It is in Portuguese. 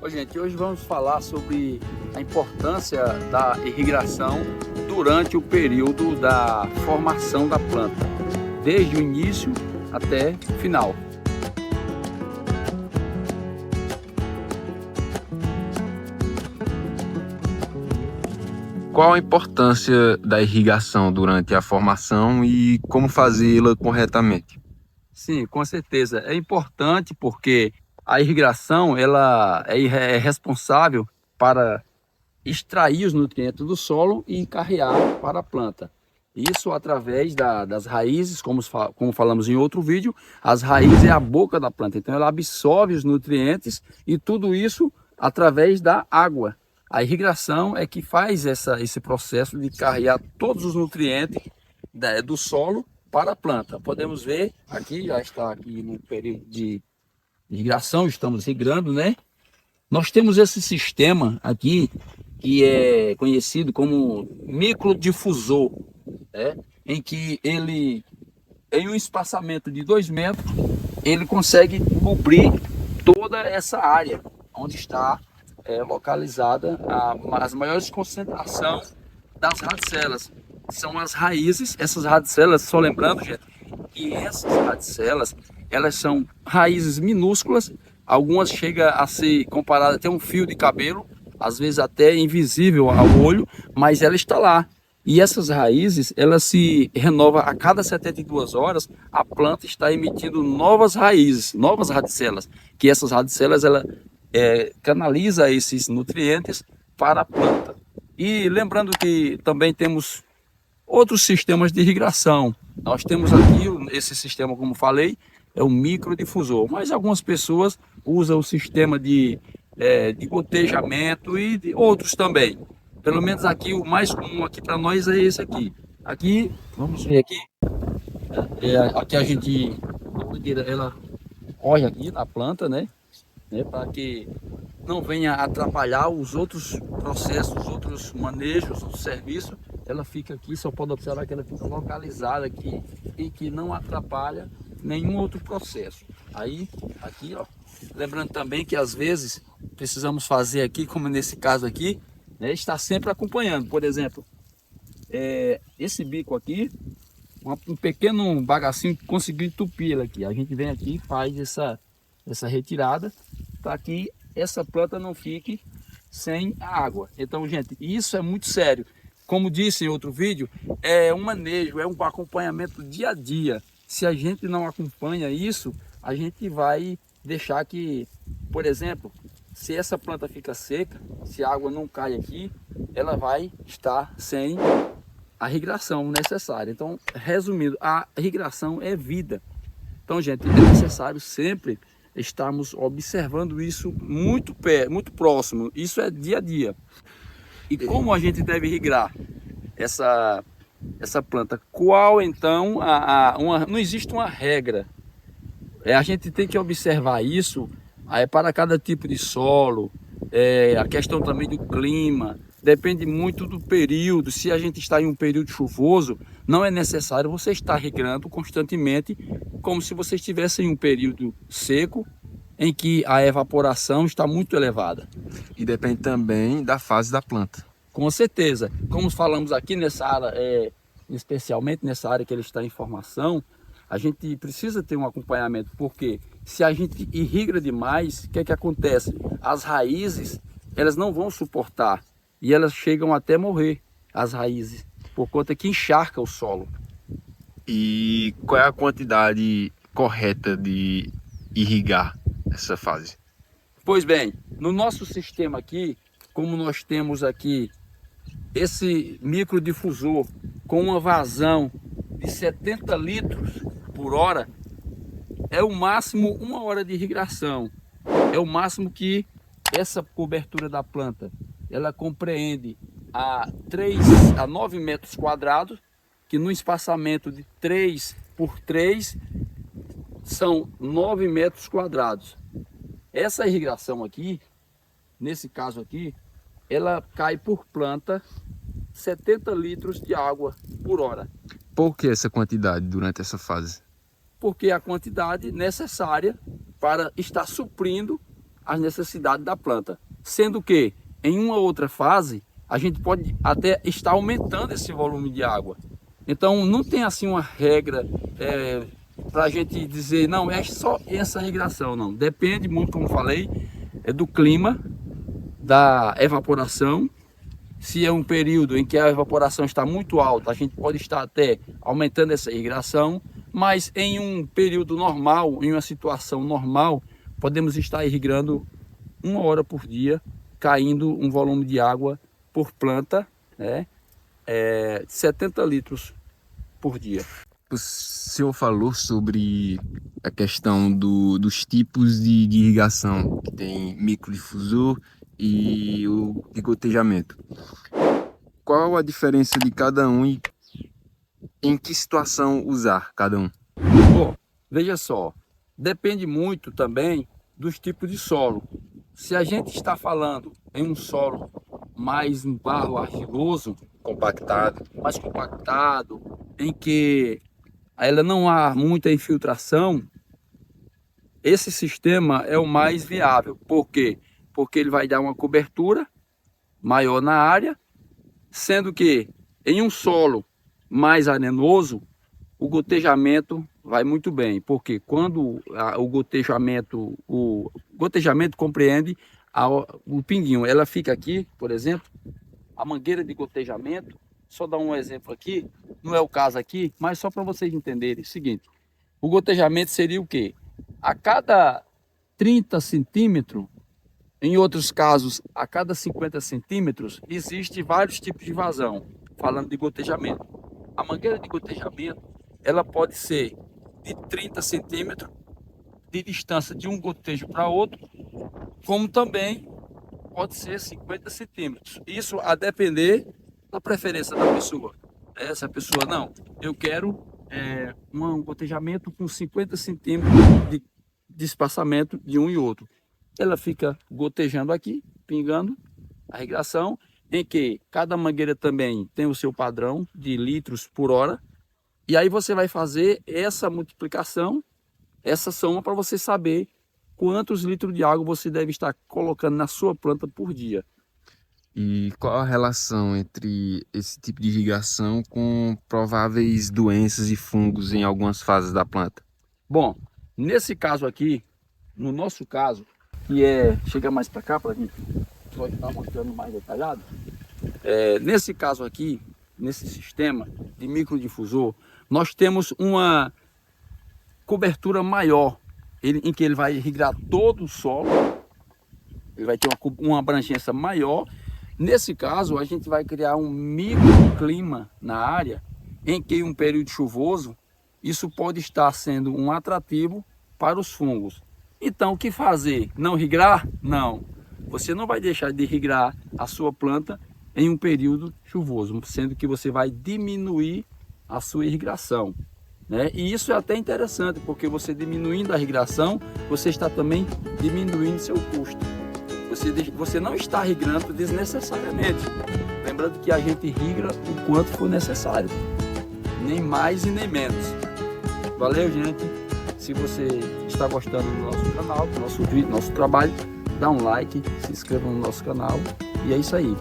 Oi, gente, hoje vamos falar sobre a importância da irrigação durante o período da formação da planta, desde o início até o final. Qual a importância da irrigação durante a formação e como fazê-la corretamente? Sim, com certeza. É importante porque a irrigação ela é responsável para extrair os nutrientes do solo e encarrear para a planta. Isso através das raízes, como falamos em outro vídeo, as raízes é a boca da planta, então ela absorve os nutrientes e tudo isso através da água. A irrigação é que faz esse processo de carregar todos os nutrientes do solo para a planta. Podemos ver aqui, já está aqui no período de irrigação, estamos irrigando, né? Nós temos esse sistema aqui que é conhecido como microdifusor, né? Em que ele, em um espaçamento de 2 metros, ele consegue cobrir toda essa área onde está localizada as maiores concentrações das radicelas. São as raízes, essas radicelas, só lembrando, gente, que essas radicelas, elas são raízes minúsculas, algumas chegam a ser comparadas até um fio de cabelo, às vezes até invisível ao olho, mas ela está lá. E essas raízes, elas se renovam a cada 72 horas, a planta está emitindo novas raízes, novas radicelas, que essas radicelas, ela canaliza esses nutrientes para a planta. E lembrando que também temos outros sistemas de irrigação. Nós temos aqui esse sistema, como falei, é o microdifusor, mas algumas pessoas usam o sistema de gotejamento e de outros também. Pelo menos aqui, o mais comum aqui para nós é esse aqui. Aqui, vamos ver aqui, aqui a gente, a mangueira, ela corre aqui na planta, né? Para que não venha atrapalhar os outros processos, os outros manejos do serviço. Ela fica aqui, só pode observar que ela fica localizada aqui e que não atrapalha nenhum outro processo. Aí, aqui, ó, lembrando também que às vezes precisamos fazer aqui, como nesse caso aqui, né, está sempre acompanhando. Por exemplo, esse bico aqui, um pequeno bagacinho que conseguiu entupir ele aqui. A gente vem aqui e faz essa retirada para que essa planta não fique sem água. Então, gente, isso é muito sério. Como disse em outro vídeo, é um manejo, é um acompanhamento dia a dia. Se a gente não acompanha isso, a gente vai deixar que, por exemplo, se essa planta fica seca, se a água não cai aqui, ela vai estar sem a irrigação necessária. Então, resumindo, a irrigação é vida. Então, gente, é necessário sempre estarmos observando isso muito próximo. Isso é dia a dia. E como a gente deve irrigar essa planta? Qual então não existe uma regra. A gente tem que observar isso para cada tipo de solo, a questão também do clima. Depende muito do período. Se a gente está em um período chuvoso, não é necessário você estar regando constantemente, como se você estivesse em um período seco, em que a evaporação está muito elevada. E depende também da fase da planta. Com certeza. Como falamos aqui nessa área, especialmente nessa área que ele está em formação, a gente precisa ter um acompanhamento, porque se a gente irriga demais, o que é que acontece? As raízes, elas não vão suportar e elas chegam até morrer, as raízes, por conta que encharca o solo. E qual é a quantidade correta de irrigar essa fase? Pois bem, no nosso sistema aqui, como nós temos aqui esse microdifusor com uma vazão de 70 litros por hora, é o máximo 1 hora de irrigação. É o máximo que essa cobertura da planta, ela compreende a 9 metros quadrados, que no espaçamento de 3 por 3 são 9 metros quadrados. Essa irrigação aqui, nesse caso aqui, ela cai por planta 70 litros de água por hora. Por que essa quantidade durante essa fase? Porque é a quantidade necessária para estar suprindo as necessidades da planta. Sendo que em uma outra fase, a gente pode até estar aumentando esse volume de água. Então não tem assim uma regra para a gente dizer, não, é só essa irrigação, não. Depende muito, como falei, do clima, da evaporação. Se é um período em que a evaporação está muito alta, a gente pode estar até aumentando essa irrigação, mas em um período normal, em uma situação normal, podemos estar irrigando 1 hora por dia, caindo um volume de água por planta, né, 70 litros por dia. O senhor falou sobre a questão dos tipos de irrigação, que tem microdifusor e o de gotejamento. Qual a diferença de cada um e em que situação usar cada um? Bom, veja só, depende muito também dos tipos de solo. Se a gente está falando em um solo mais um barro argiloso, mais compactado, em que ela não há muita infiltração, esse sistema é o mais viável. Por quê? Porque ele vai dar uma cobertura maior na área, sendo que em um solo mais arenoso, o gotejamento vai muito bem, porque quando o gotejamento compreende o pinguinho, ela fica aqui, por exemplo, a mangueira de gotejamento, só dar um exemplo aqui, não é o caso aqui, mas só para vocês entenderem, é o seguinte, o gotejamento seria o quê? A cada 30 centímetros, em outros casos, a cada 50 centímetros, existe vários tipos de vazão, falando de gotejamento. A mangueira de gotejamento, ela pode ser de 30 centímetros de distância de um gotejo para outro, como também pode ser 50 centímetros. Isso a depender da preferência da pessoa. Se a pessoa, não, eu quero um gotejamento com 50 centímetros de espaçamento de um e outro. Ela fica gotejando aqui, pingando a irrigação, em que cada mangueira também tem o seu padrão de litros por hora. E aí você vai fazer essa multiplicação, essa soma, para você saber quantos litros de água você deve estar colocando na sua planta por dia. E qual a relação entre esse tipo de irrigação com prováveis doenças e fungos em algumas fases da planta? Bom, nesse caso aqui, no nosso caso, que chega mais para cá para a gente pode estar mostrando mais detalhado. Nesse caso aqui, nesse sistema de microdifusor, nós temos uma cobertura maior, em que ele vai irrigar todo o solo, ele vai ter uma abrangência maior. Nesse caso, a gente vai criar um microclima na área, em que em um período chuvoso, isso pode estar sendo um atrativo para os fungos. Então, o que fazer? Não irrigar? Não. Você não vai deixar de irrigar a sua planta em um período chuvoso, sendo que você vai diminuir a sua irrigação, né? E isso é até interessante, porque você diminuindo a irrigação, você está também diminuindo seu custo. Você não está irrigando desnecessariamente. Lembrando que a gente irriga o quanto for necessário, nem mais e nem menos. Valeu, gente! Se você está gostando do nosso canal, do nosso vídeo, do nosso trabalho, dá um like, se inscreva no nosso canal e é isso aí.